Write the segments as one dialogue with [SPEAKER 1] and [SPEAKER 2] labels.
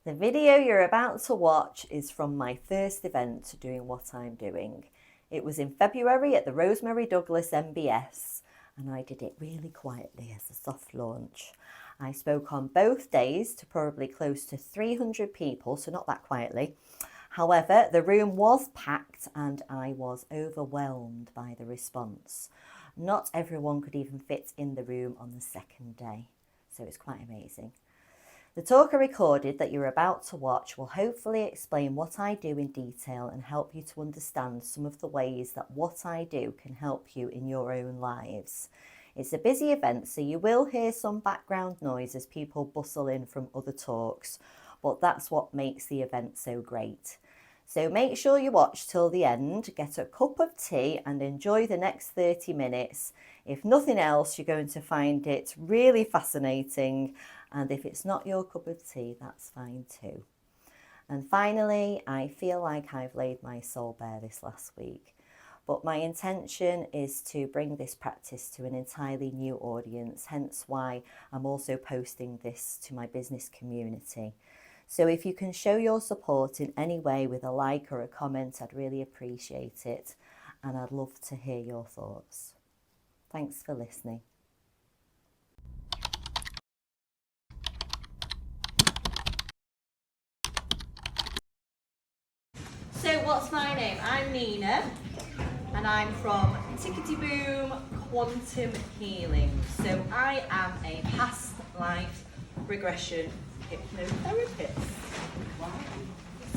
[SPEAKER 1] The video you're about to watch is from my first event doing what I'm doing. It was in February at the Rosemary Douglas MBS, and I did it really quietly as a soft launch. I spoke on both days to probably close to 300 people, so not that quietly. However, the room was packed and I was overwhelmed by the response. Not everyone could even fit in the room on the second day, so it's quite amazing. The talk I recorded that you're about to watch will hopefully explain what I do in detail and help you to understand some of the ways that what I do can help you in your own lives. It's a busy event, so you will hear some background noise as people bustle in from other talks, but that's what makes the event so great. So make sure you watch till the end, get a cup of tea and enjoy the next 30 minutes. If nothing else, you're going to find it really fascinating, and if it's not your cup of tea, that's fine too. And finally, I feel like I've laid my soul bare this last week, but my intention is to bring this practice to an entirely new audience, hence why I'm also posting this to my business community. So if you can show your support in any way with a like or a comment, I'd really appreciate it, and I'd love to hear your thoughts. Thanks for listening. So what's my name? I'm Nina, and I'm from Tickety Boom Quantum Healing. So I am a past life regression hypnotherapist.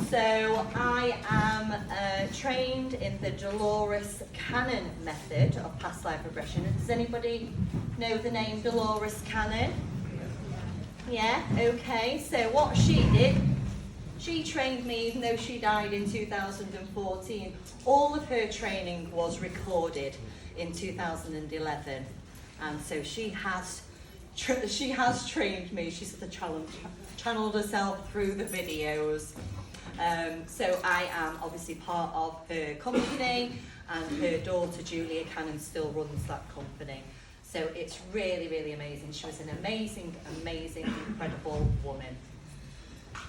[SPEAKER 1] So I am trained in the Dolores Cannon method of past life regression. Does anybody know the name Dolores Cannon? Yeah, okay. So what she did, she trained me, even though she died in 2014. All of her training was recorded in 2011. And so she has trained me. She's sort of channeled herself through the videos. So I am obviously part of her company, and her daughter Julia Cannon still runs that company. So it's really, really amazing. She was an amazing, incredible woman.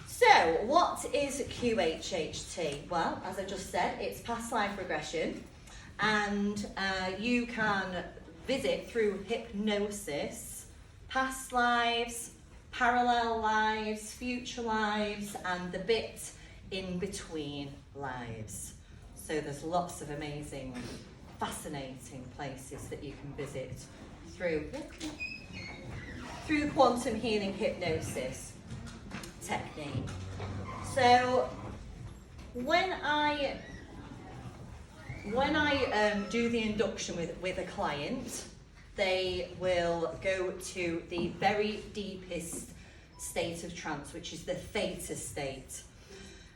[SPEAKER 1] So what is QHHT? Well, as I just said, it's past life regression, and you can visit through hypnosis past lives, parallel lives, future lives, and the bit in between lives. So there's lots of amazing, fascinating places that you can visit through quantum healing hypnosis technique. So when I do the induction with a client, they will go to the very deepest state of trance, which is the theta state.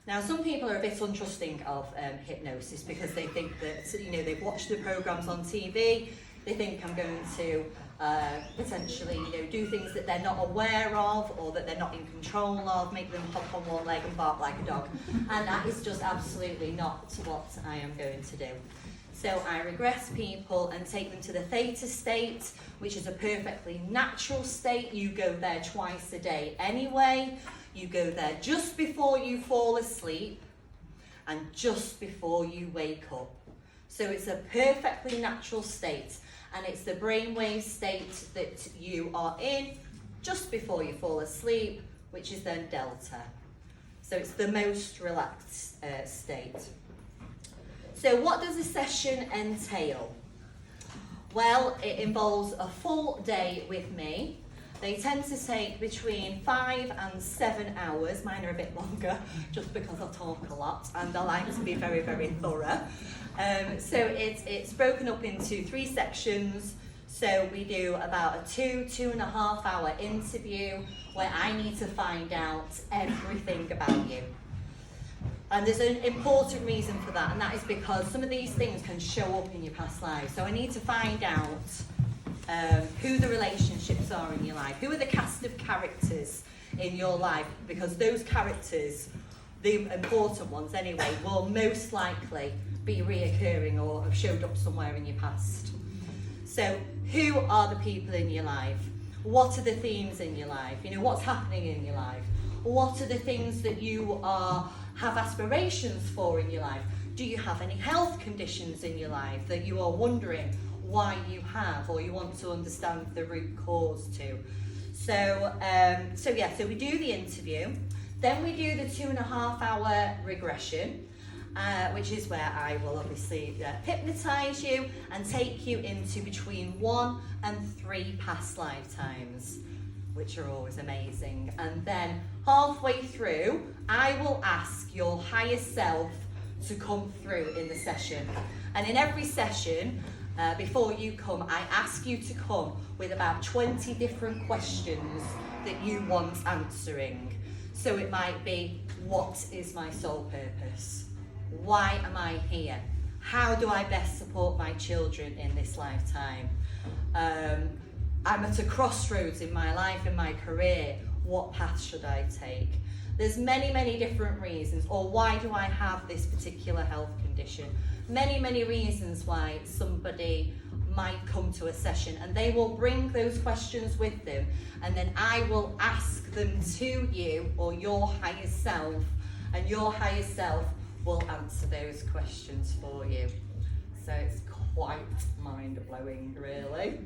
[SPEAKER 1] Now, some people are a bit untrusting of hypnosis because they think that, they've watched the programs on TV, they think I'm going to potentially, do things that they're not aware of or that they're not in control of, make them hop on one leg and bark like a dog. And that is just absolutely not what I am going to do. So I regress people and take them to the theta state, which is a perfectly natural state. You go there twice a day anyway. You go there just before you fall asleep and just before you wake up. So it's a perfectly natural state, and it's the brainwave state that you are in just before you fall asleep, which is then delta. So it's the most relaxed state. So what does a session entail? Well, it involves a full day with me. They tend to take between 5 and 7 hours. Mine are a bit longer, just because I talk a lot and I like to be very, very thorough. So it's broken up into 3 sections. So we do about a 2.5 hour interview where I need to find out everything about you. And there's an important reason for that, and that is because some of these things can show up in your past lives. So I need to find out who the relationships are in your life, who are the cast of characters in your life, because those characters, the important ones anyway, will most likely be reoccurring or have showed up somewhere in your past. So who are the people in your life? What are the themes in your life? What's happening in your life? What are the things that you have aspirations for in your life? Do you have any health conditions in your life that you are wondering why you have, or you want to understand the root cause to? So we do the interview, then we do the 2.5-hour regression, which is where I will obviously hypnotise you and take you into between 1 and 3 past lifetimes, which are always amazing. And then halfway through, I will ask your higher self to come through in the session. And in every session, before you come, I ask you to come with about 20 different questions that you want answering. So it might be, what is my soul purpose? Why am I here? How do I best support my children in this lifetime? I'm at a crossroads in my life, in my career. What path should I take? There's many, many different reasons. Or why do I have this particular health condition? Many, many reasons why somebody might come to a session, and they will bring those questions with them, and then I will ask them to you or your higher self, and your higher self will answer those questions for you. So it's quite mind-blowing, really.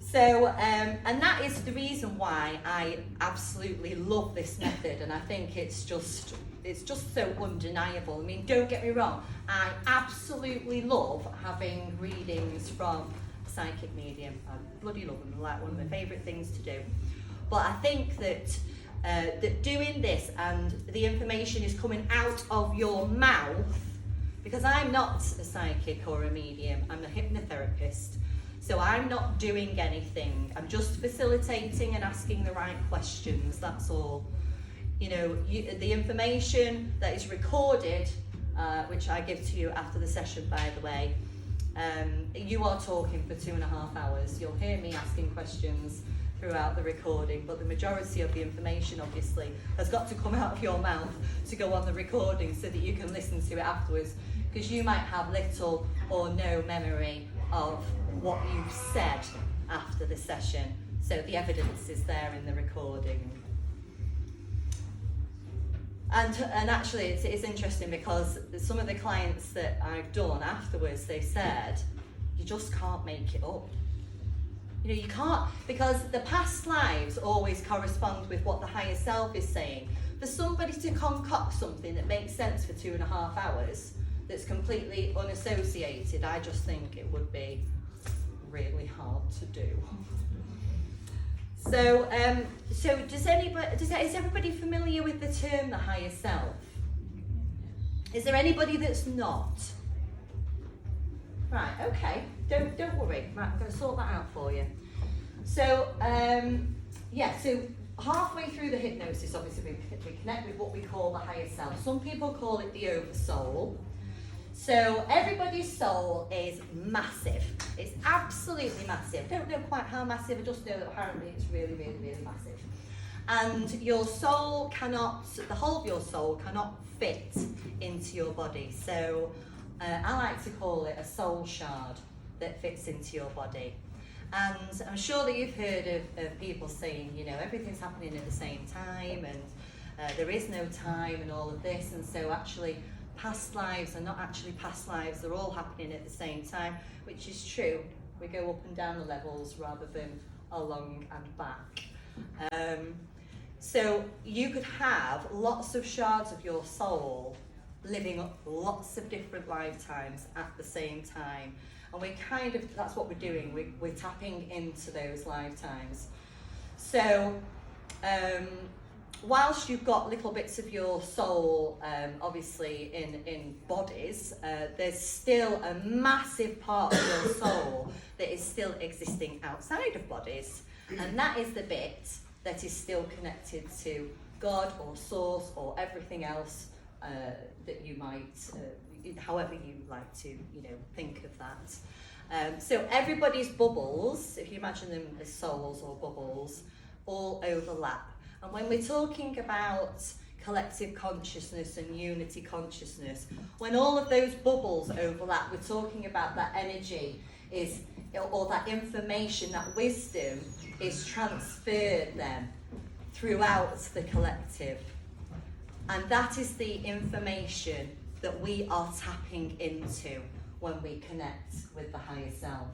[SPEAKER 1] So, and that is the reason why I absolutely love this method, and I think it's just so undeniable. I mean, don't get me wrong, I absolutely love having readings from a psychic medium. I bloody love them, like one of my favourite things to do. But I think that doing this and the information is coming out of your mouth, because I'm not a psychic or a medium, I'm a hypnotherapist. So I'm not doing anything, I'm just facilitating and asking the right questions, that's all. You know, the information that is recorded, which I give to you after the session, by the way, you are talking for 2.5 hours. You'll hear me asking questions throughout the recording, but the majority of the information obviously has got to come out of your mouth to go on the recording so that you can listen to it afterwards, because you might have little or no memory of what you've said after the session. So the evidence is there in the recording. And actually it's interesting, because some of the clients that I've done afterwards, they said, you just can't make it up. You know, you can't, because the past lives always correspond with what the higher self is saying. For somebody to concoct something that makes sense for 2.5 hours, that's completely unassociated, I just think it would be really hard to do. So, is everybody familiar with the term the higher self? Is there anybody that's not? Right, okay, don't worry. Right, I'm going to sort that out for you. So, so halfway through the hypnosis, obviously we connect with what we call the higher self. Some people call it the oversoul. So everybody's soul is massive. It's absolutely massive. I don't know quite how massive, I just know that apparently it's really, really, really massive. And your soul cannot, the whole of your soul cannot fit into your body. So I like to call it a soul shard that fits into your body. And I'm sure that you've heard of people saying, you know, everything's happening at the same time, and there is no time and all of this. And so actually, past lives are not actually past lives, they're all happening at the same time, which is true. We go up and down the levels rather than along and back. So you could have lots of shards of your soul living up lots of different lifetimes at the same time. And we kind of, that's what we're doing, we're tapping into those lifetimes. So, whilst you've got little bits of your soul, obviously in bodies, there's still a massive part of your soul that is still existing outside of bodies. And that is the bit that is still connected to God or Source or everything else that you might, however you like to, think of that. So everybody's bubbles, if you imagine them as souls or bubbles, all overlap. And when we're talking about collective consciousness and unity consciousness, when all of those bubbles overlap, we're talking about that energy or that information, that wisdom is transferred then throughout the collective. And that is the information that we are tapping into when we connect with the higher self,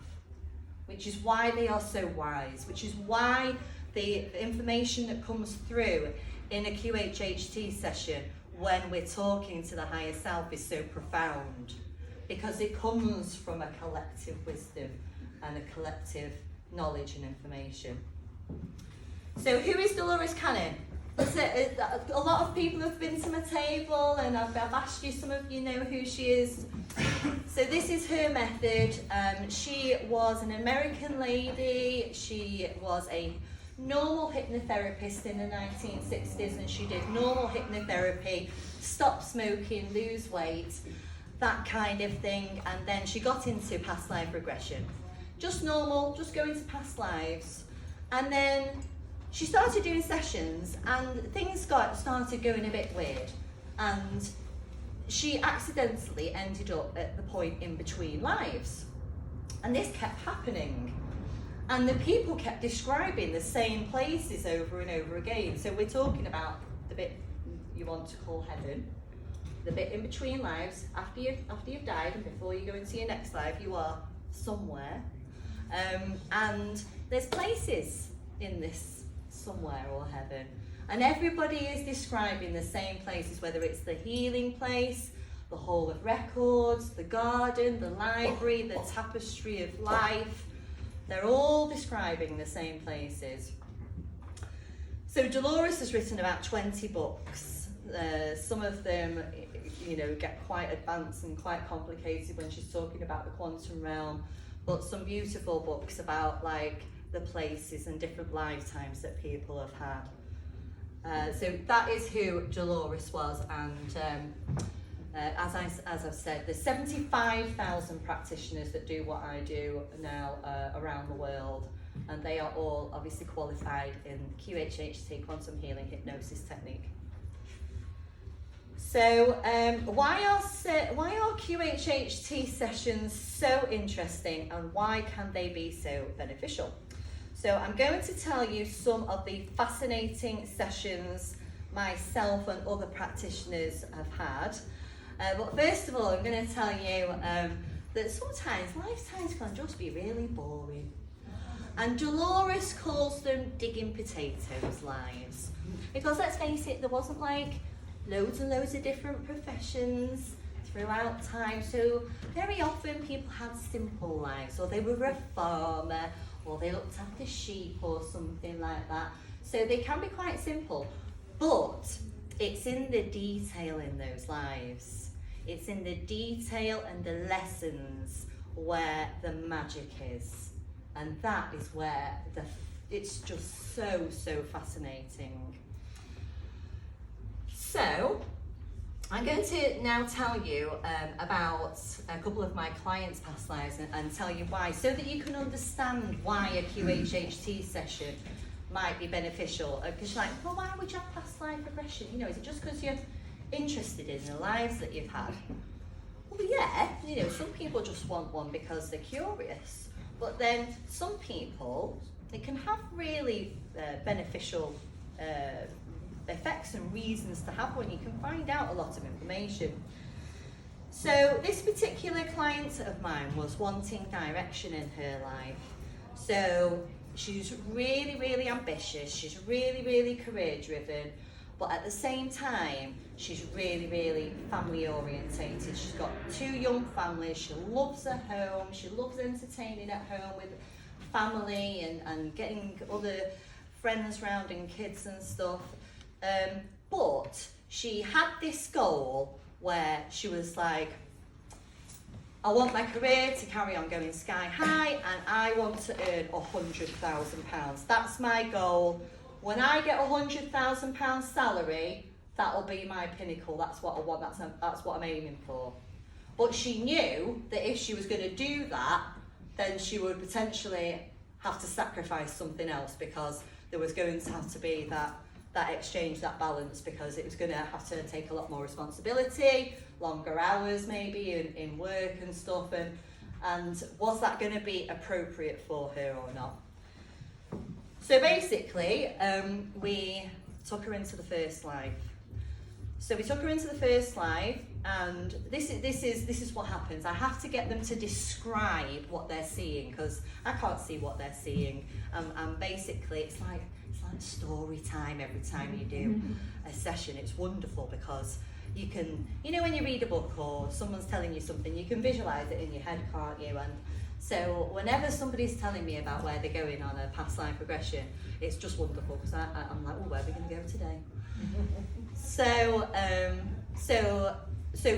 [SPEAKER 1] which is why they are so wise, which is why the information that comes through in a QHHT session when we're talking to the higher self is so profound, because it comes from a collective wisdom and a collective knowledge and information. So who is Dolores Cannon? A lot of people have been to my table, and I've asked you, some of you know who she is. So this is her method. She was an American lady. She was a normal hypnotherapist in the 1960s, and she did normal hypnotherapy, stop smoking, lose weight, that kind of thing. And then she got into past life regression. Just normal, just going to past lives. And then she started doing sessions, and things started going a bit weird, and she accidentally ended up at the point in between lives, and this kept happening, and the people kept describing the same places over and over again. So we're talking about the bit you want to call heaven, the bit in between lives, after you've died and before you go into your next life, you are somewhere, and there's places in this somewhere or heaven, and everybody is describing the same places, whether it's the healing place, the hall of records, the garden, the library, the tapestry of life. They're all describing the same places. So Dolores has written about 20 books. Some of them, get quite advanced and quite complicated when she's talking about the quantum realm, but some beautiful books about the places and different lifetimes that people have had. So that is who Dolores was, and as I've said, there's 75,000 practitioners that do what I do now around the world, and they are all obviously qualified in QHHT, Quantum Healing Hypnosis Technique. So why are QHHT sessions so interesting, and why can they be so beneficial? So I'm going to tell you some of the fascinating sessions myself and other practitioners have had. But first of all, I'm going to tell you that sometimes lifetimes can just be really boring. And Dolores calls them digging potatoes lives. Because let's face it, there wasn't loads and loads of different professions throughout time. So very often people had simple lives, or they were a farmer, or they looked after sheep or something like that. So they can be quite simple, but it's in the detail in those lives. It's in the detail and the lessons where the magic is. And that is where it's just so fascinating. So I'm going to now tell you about a couple of my clients' past lives and tell you why, so that you can understand why a QHHT session might be beneficial. Because you're like, well, why would you have past life regression? Is it just because you're interested in the lives that you've had? Well, yeah, some people just want one because they're curious. But then some people, they can have really beneficial effects and reasons to have one. You can find out a lot of information. So this particular client of mine was wanting direction in her life. So she's really ambitious, she's really career driven, but at the same time she's really family orientated. She's got 2 young families, she loves her home, she loves entertaining at home with family and getting other friends round and kids and stuff. But she had this goal where she was like, I want my career to carry on going sky high, and I want to earn £100,000. That's my goal. When I get £100,000 salary, that'll be my pinnacle. That's what I want. That's what I'm aiming for. But she knew that if she was going to do that, then she would potentially have to sacrifice something else, because there was going to have to be that exchange, that balance, because it was going to have to take a lot more responsibility, longer hours maybe in work and stuff, and was that going to be appropriate for her or not? So basically, we took her into the first life. So we took her into the first life, and this is what happens. I have to get them to describe what they're seeing, because I can't see what they're seeing. And basically, it's like story time every time you do a session. It's wonderful because you can, when you read a book or someone's telling you something, you can visualize it in your head, can't you? And so whenever somebody's telling me about where they're going on a past life regression, it's just wonderful, because I'm like, where are we going to go today? So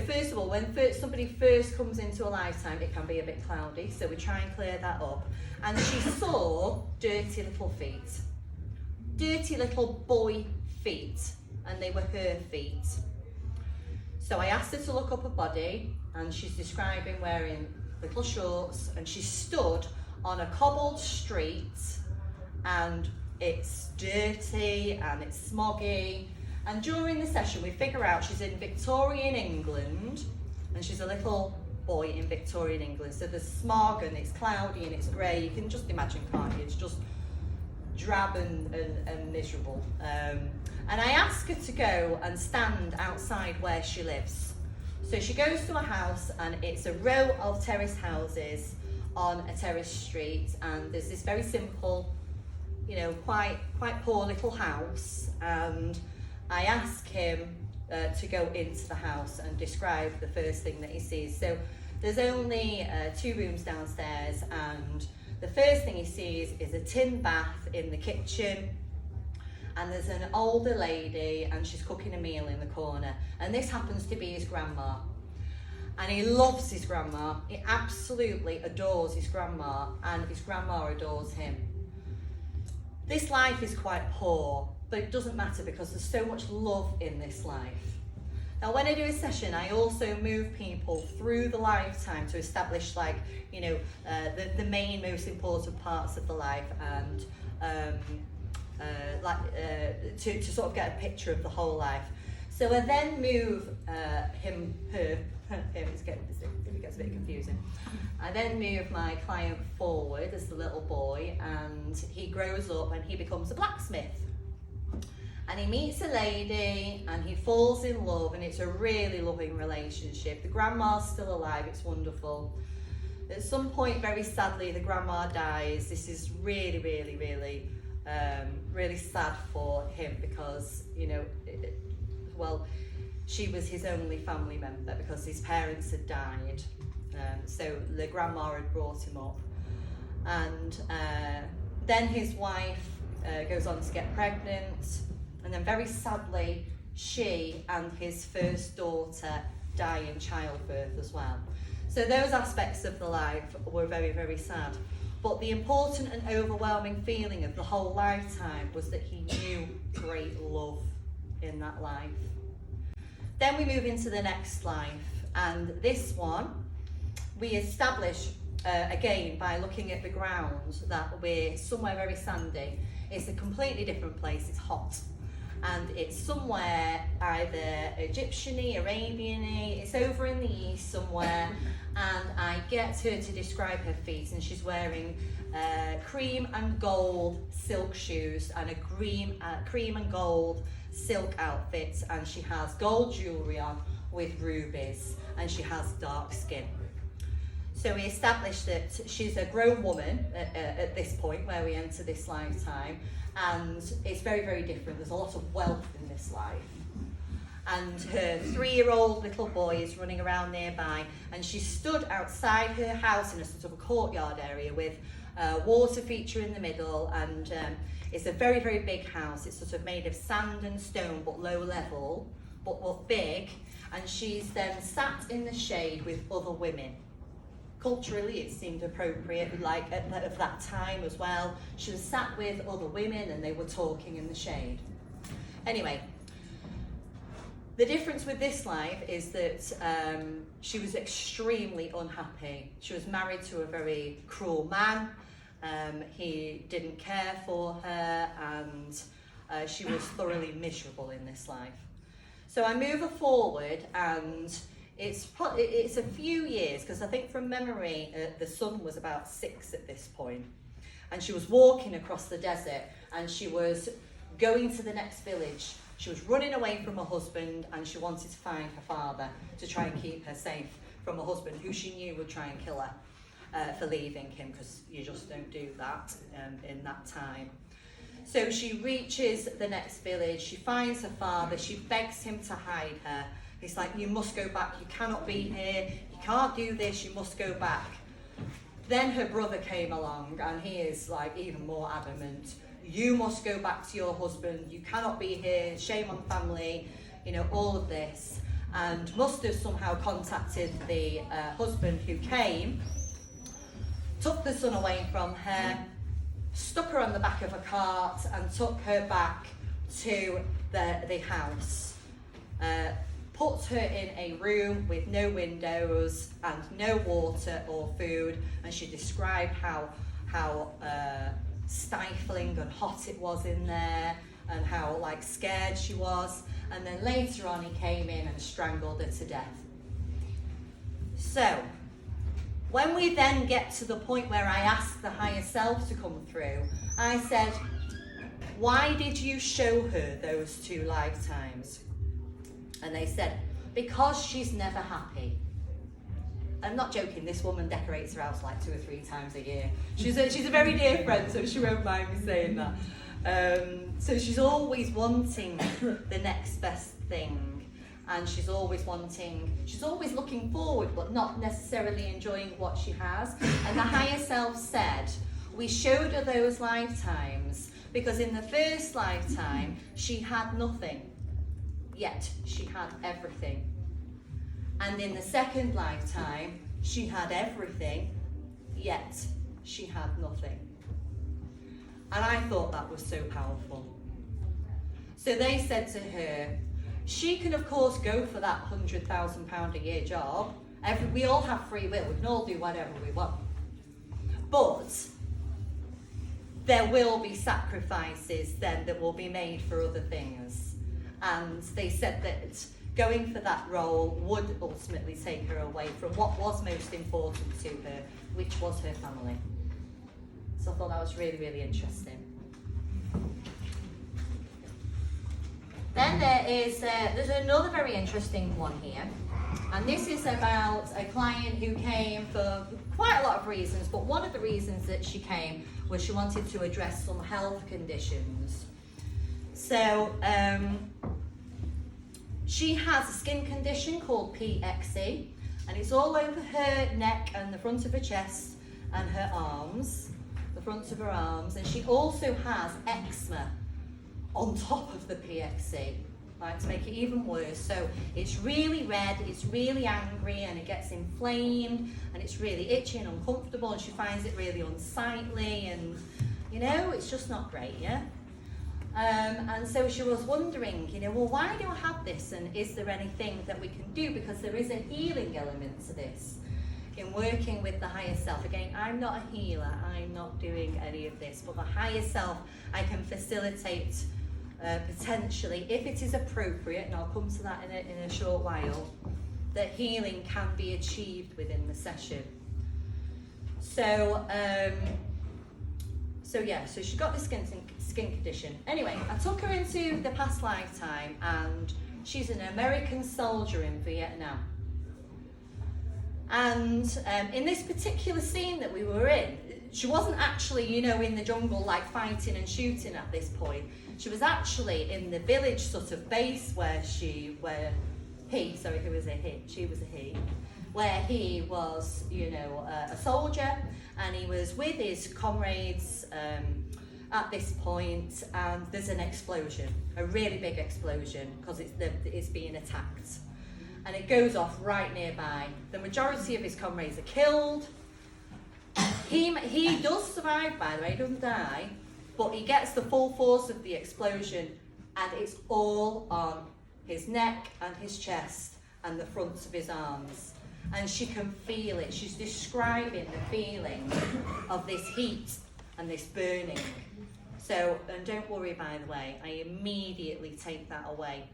[SPEAKER 1] first of all, when somebody first comes into a lifetime, it can be a bit cloudy, so we try and clear that up. And she saw dirty little feet, dirty little boy feet, and they were her feet. So I asked her to look up her body, and she's describing wearing little shorts, and she stood on a cobbled street, and it's dirty and it's smoggy. And during the session we figure out she's in Victorian England, and she's a little boy in Victorian England. So there's smog and it's cloudy and it's grey. You can just imagine, can't you? It's just drab and miserable. And I ask her to go and stand outside where she lives. So she goes to a house, and it's a row of terrace houses on a terrace street, and there's this very simple, quite poor little house. And I ask him to go into the house and describe the first thing that he sees. So there's only 2 rooms downstairs, and the first thing he sees is a tin bath in the kitchen, and there's an older lady, and she's cooking a meal in the corner, and this happens to be his grandma. And he loves his grandma. He absolutely adores his grandma, and his grandma adores him. This life is quite poor, but it doesn't matter because there's so much love in this life. Now, when I do a session, I also move people through the lifetime to establish, the main, most important parts of the life, and to sort of get a picture of the whole life. So I then move it gets a bit confusing. I then move my client forward as the little boy, and he grows up and he becomes a blacksmith. And he meets a lady and he falls in love, and it's a really loving relationship. The grandma's still alive, it's wonderful. At some point, very sadly, the grandma dies. This is really, really, really, really sad for him, because, she was his only family member because his parents had died. So the grandma had brought him up. And then his wife goes on to get pregnant. And then very sadly, she and his first daughter die in childbirth as well. So those aspects of the life were very, very sad. But the important and overwhelming feeling of the whole lifetime was that he knew great love in that life. Then we move into the next life, and this one we establish again by looking at the ground that we're somewhere very sandy. It's a completely different place, it's hot. And it's somewhere either Egyptian-y, Arabian-y, it's over in the east somewhere. And I get her to describe her feet, and she's wearing cream and gold silk shoes and a cream and gold silk outfit, and she has gold jewellery on with rubies, and she has dark skin. So we established that she's a grown woman at this point where we enter this lifetime, and it's very, very different. There's a lot of wealth in this life. And her 3-year-old little boy is running around nearby, and she stood outside her house in a sort of a courtyard area with a water feature in the middle, and it's a very, very big house. It's sort of made of sand and stone, but low level, but big. And she's then sat in the shade with other women. Culturally, it seemed appropriate, like at that time as well. She was sat with other women, and they were talking in the shade. Anyway, the difference with this life is that she was extremely unhappy. She was married to a very cruel man. He didn't care for her, and she was thoroughly miserable in this life. So I move her forward, and it's a few years, because I think from memory the son was about 6 at this point. and she was walking across the desert, and she was going to the next village. She was running away from her husband, and she wanted to find her father to try and keep her safe from her husband, who she knew would try and kill her for leaving him, because you just don't do that in that time. So she reaches the next village, she finds her father, she begs him to hide her. He's like, you must go back, you cannot be here, you can't do this, you must go back. Then her brother came along, and he is like even more adamant. You must go back to your husband, you cannot be here, shame on family, you know, all of this. And must have somehow contacted the husband who came, took the son away from her, stuck her on the back of a cart and took her back to the house. Put her in a room with no windows and no water or food, and she described how stifling and hot it was in there, and how like scared she was. And then later on he came in and strangled her to death. So when we then get to the point where I asked the higher self to come through, I said, why did you show her those 2 lifetimes? And they said, because she's never happy. I'm not joking, this woman decorates her house like 2 or 3 times a year. She's a very dear friend, so she won't mind me saying that. So she's always wanting the next best thing. And she's always looking forward, but not necessarily enjoying what she has. And the higher self said, we showed her those lifetimes because in the first lifetime, she had nothing, yet she had everything. And in the second lifetime, she had everything, yet she had nothing. And I thought that was so powerful. So they said to her, she can of course go for that £100,000 a year job. We all have free will, we can all do whatever we want. But there will be sacrifices then that will be made for other things. And they said that going for that role would ultimately take her away from what was most important to her, which was her family. So I thought that was really, really interesting. Then there's another very interesting one here, and this is about a client who came for quite a lot of reasons, but one of the reasons that she came was she wanted to address some health conditions. So she has a skin condition called PXE, and it's all over her neck and the front of her chest and her arms, the front of her arms, and she also has eczema on top of the PXE, like to make it even worse. So it's really red, it's really angry, and it gets inflamed, and it's really itchy and uncomfortable, and she finds it really unsightly, and you know, it's just not great, yeah? And so she was wondering, you know, well, why do I have this, and is there anything that we can do? Because there is a healing element to this. In working with the higher self, again, I'm not a healer, I'm not doing any of this, but the higher self, I can facilitate potentially, if it is appropriate, and I'll come to that in a short while, that healing can be achieved within the session. So, so she got this skin condition. Anyway, I took her into the past lifetime, and she's an American soldier in Vietnam. And in this particular scene that we were in, she wasn't actually, you know, in the jungle like fighting and shooting at this point. She was actually in the village sort of base where he was a he, where he was, you know, a soldier, and he was with his comrades at this point, and there's an explosion, a really big explosion, because it's being attacked. And it goes off right nearby. The majority of his comrades are killed. He does survive, by the way, he doesn't die, but he gets the full force of the explosion, and it's all on his neck and his chest and the fronts of his arms. And she can feel it. She's describing the feeling of this heat and this burning. So, and don't worry, by the way, I immediately take that away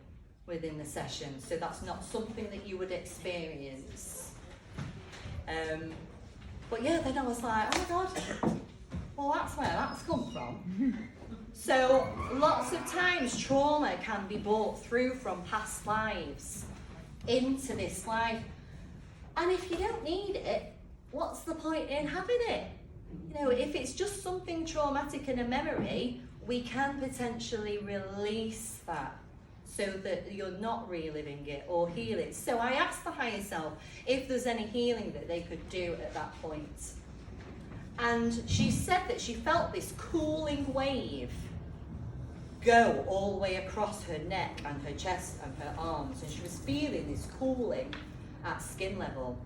[SPEAKER 1] within the session, so that's not something that you would experience. But yeah, then I was like, oh my God, well, that's where that's come from. So lots of times trauma can be brought through from past lives into this life. And if you don't need it, what's the point in having it? You know, if it's just something traumatic in a memory, we can potentially release that so that you're not reliving it or heal it. So I asked the higher self if there's any healing that they could do at that point. And she said that she felt this cooling wave go all the way across her neck and her chest and her arms, and she was feeling this cooling at skin level.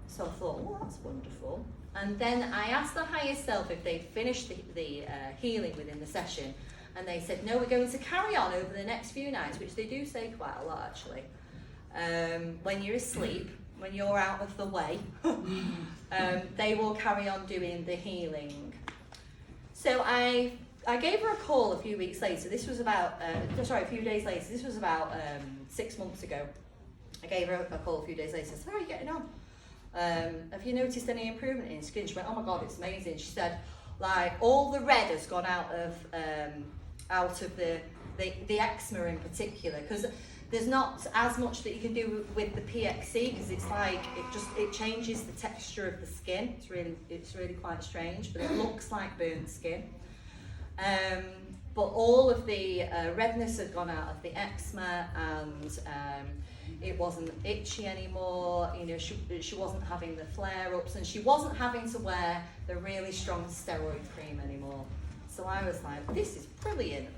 [SPEAKER 1] So I thought, well, that's wonderful. And then I asked the higher self if they'd finished the healing within the session, and they said, no, we're going to carry on over the next few nights, which they do say quite a lot actually. When you're asleep, when you're out of the way, they will carry on doing the healing. So I gave her a call a few weeks later. This was about, a few days later. This was about 6 months ago. I gave her a call a few days later. I said, how are you getting on? Have you noticed any improvement in skin? She went, oh my God, it's amazing. She said, like, all the red has gone out of the eczema in particular, because there's not as much that you can do with the PXC, because it's like it changes the texture of the skin. It's really quite strange, but it looks like burnt skin. But all of the redness had gone out of the eczema, and it wasn't itchy anymore. You know, she wasn't having the flare-ups, and she wasn't having to wear the really strong steroid cream anymore. So I was like, this is brilliant.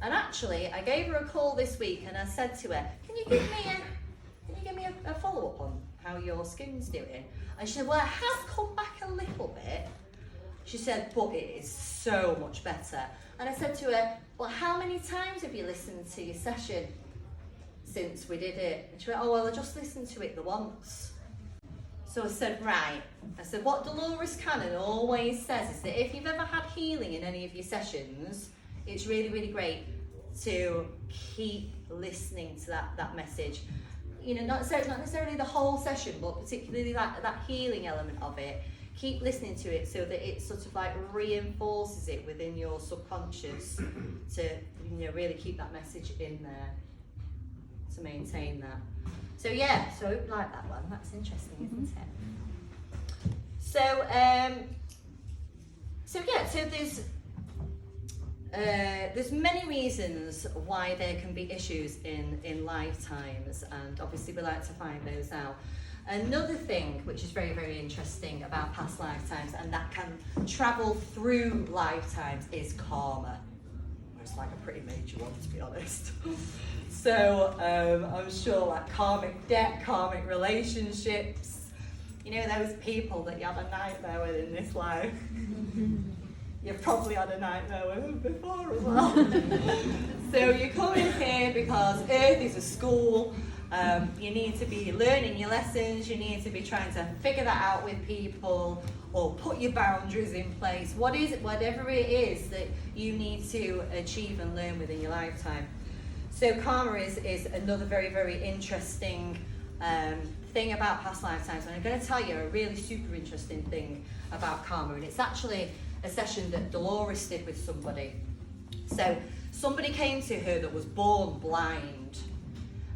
[SPEAKER 1] And actually, I gave her a call this week, and I said to her, can you give me a follow-up on how your skin's doing? And she said, well, it has come back a little bit. She said, but it is so much better. And I said to her, well, how many times have you listened to your session since we did it? And she went, oh, well, I just listened to it the once. So I said, right. I said, what Dolores Cannon always says is that if you've ever had healing in any of your sessions, it's really, really great to keep listening to that message. You know, not necessarily the whole session, but particularly that healing element of it. Keep listening to it so that it sort of like reinforces it within your subconscious to, you know, really keep that message in there to maintain that. So yeah, so I like that one. That's interesting, isn't it? So there's many reasons why there can be issues in lifetimes, and obviously we like to find those out. Another thing which is very, very interesting about past lifetimes, and that can travel through lifetimes, is karma. It's like a pretty major one, to be honest. So I'm sure like karmic debt, karmic relationships, you know, those people that you have a nightmare with in this life. You've probably had a nightmare with them before as well. So you come in here because Earth is a school. You need to be learning your lessons, you need to be trying to figure that out with people, or put your boundaries in place. Whatever it is that you need to achieve and learn within your lifetime. So karma is another very, very interesting thing about past lifetimes. And I'm going to tell you a really super interesting thing about karma, and it's actually a session that Dolores did with somebody. So somebody came to her that was born blind,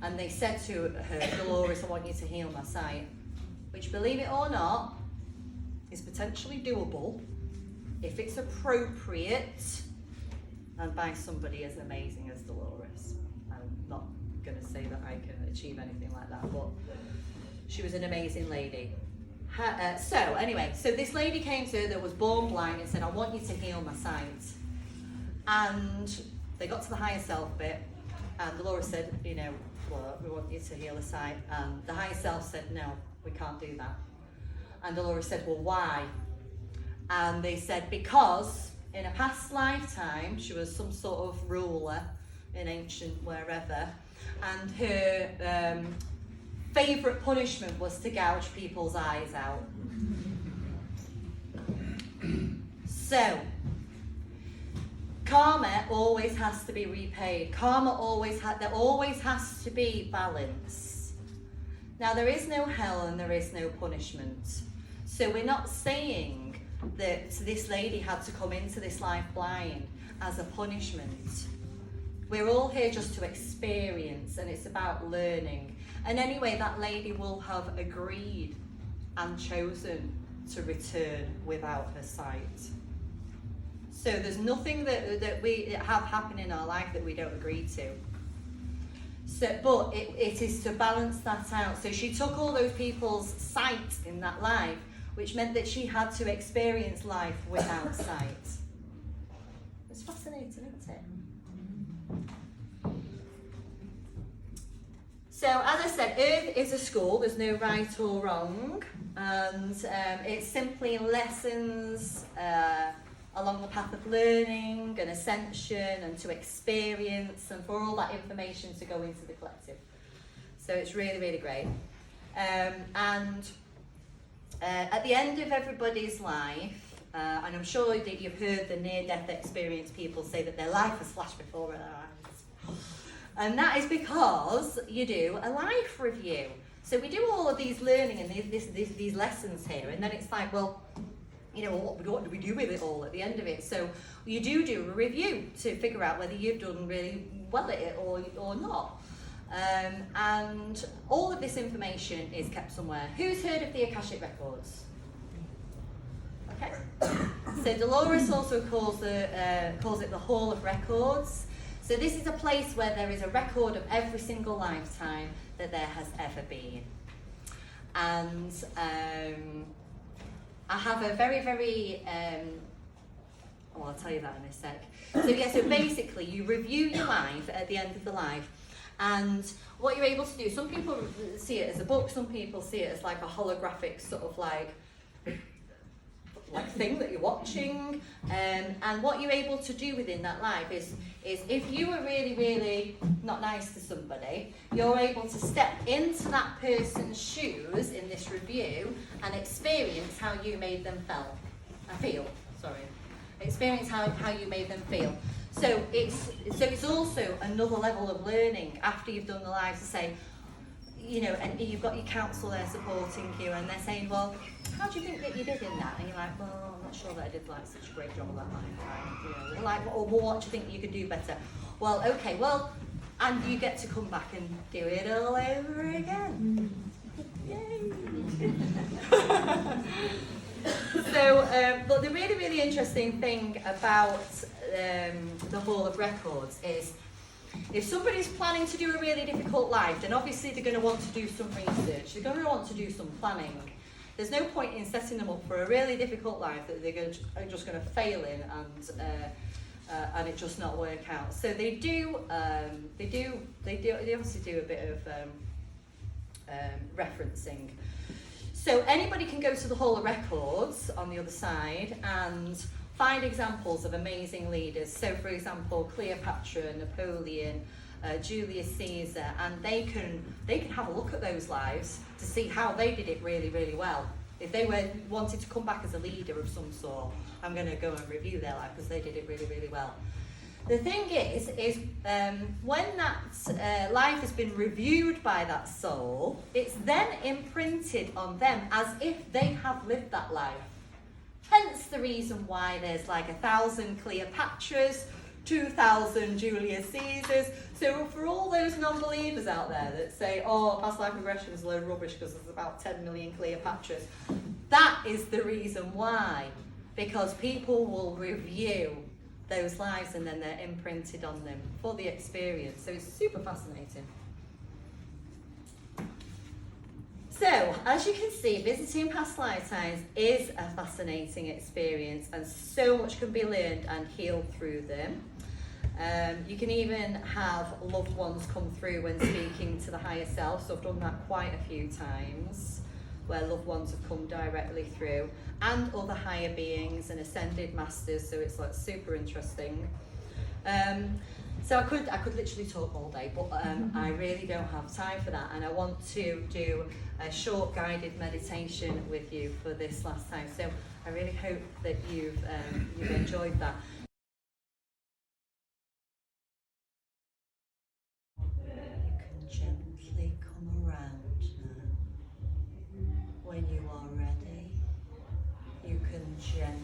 [SPEAKER 1] and they said to her, Dolores, I want you to heal my sight, which, believe it or not, is potentially doable if it's appropriate and by somebody as amazing as Dolores. I'm not going to say that I can achieve anything like that, but she was an amazing lady. So this lady came to her that was born blind and said, I want you to heal my sight. And they got to the higher self bit, and Dolores said, you know, well, we want you to heal the sight. And the higher self said, no, we can't do that. And Dolores said, well, why? And they said, because in a past lifetime, she was some sort of ruler in ancient wherever, and her favourite punishment was to gouge people's eyes out. So, karma always has to be repaid. There always has to be balance. Now, there is no hell and there is no punishment. So we're not saying that this lady had to come into this life blind as a punishment. We're all here just to experience, and it's about learning. And anyway, that lady will have agreed and chosen to return without her sight. So there's nothing that we have happen in our life that we don't agree to. So, but it is to balance that out. So she took all those people's sight in that life, which meant that she had to experience life without sight. It's fascinating, isn't it? So, as I said, Earth is a school. There's no right or wrong, and it's simply lessons along the path of learning and ascension, and to experience, and for all that information to go into the collective. So it's really, really great. And at the end of everybody's life, and I'm sure that you've heard the near-death experience people say that their life has flashed before their eyes. And that is because you do a life review. So we do all of these learning and these lessons here, and then it's like, well, you know, what do we do with it all at the end of it? So you do a review to figure out whether you've done really well at it or not. And all of this information is kept somewhere. Who's heard of the Akashic Records? Okay. So Dolores also calls it the Hall of Records. So this is a place where there is a record of every single lifetime that there has ever been. And I have a very, very, I'll tell you that in a sec. So yeah, so basically you review your life at the end of the life, and what you're able to do, some people see it as a book, some people see it as like a holographic sort of like thing that you're watching, and what you're able to do within that life is if you were really, really not nice to somebody, you're able to step into that person's shoes in this review and experience how you made them experience how you made them feel. So it's also another level of learning after you've done the lives to say, you know, and you've got your counsel there supporting you, and they're saying, well, how do you think that you did in that? And you're like, well, I'm not sure that I did like such a great job of that lifetime. You know, like, well, what do you think you could do better? Well, okay, well, and you get to come back and do it all over again. Yay! So, but the really, really interesting thing about the Hall of Records is, if somebody's planning to do a really difficult life, then obviously they're going to want to do some research, they're going to want to do some planning. There's no point in setting them up for a really difficult life that are just going to fail in and it just not work out. So they obviously do a bit of referencing. So anybody can go to the Hall of Records on the other side and find examples of amazing leaders. So for example, Cleopatra, Napoleon, Julius Caesar, and they can have a look at those lives to see how they did it really, really well. If they wanted to come back as a leader of some sort, I'm going to go and review their life because they did it really, really well. The thing is when that life has been reviewed by that soul, it's then imprinted on them as if they have lived that life. Hence the reason why there's like 1,000 Cleopatras, 2,000 Julius Caesars. So for all those non-believers out there that say, oh, Past Life Regression is a load of rubbish because there's about 10 million Cleopatras, that is the reason why. Because people will review those lives and then they're imprinted on them for the experience. So it's super fascinating. So, as you can see, visiting past lifetimes is a fascinating experience, and so much can be learned and healed through them. You can even have loved ones come through when speaking to the higher self, so I've done that quite a few times, where loved ones have come directly through, and other higher beings and ascended masters, so it's like super interesting. So I could literally talk all day, but I really don't have time for that, and I want to do a short guided meditation with you for this last time. So I really hope that you've enjoyed that. You can gently come around now. When you are ready, you can gently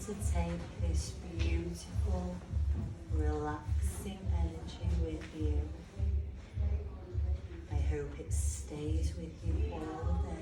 [SPEAKER 1] to take this beautiful, relaxing energy with you. I hope it stays with you all day.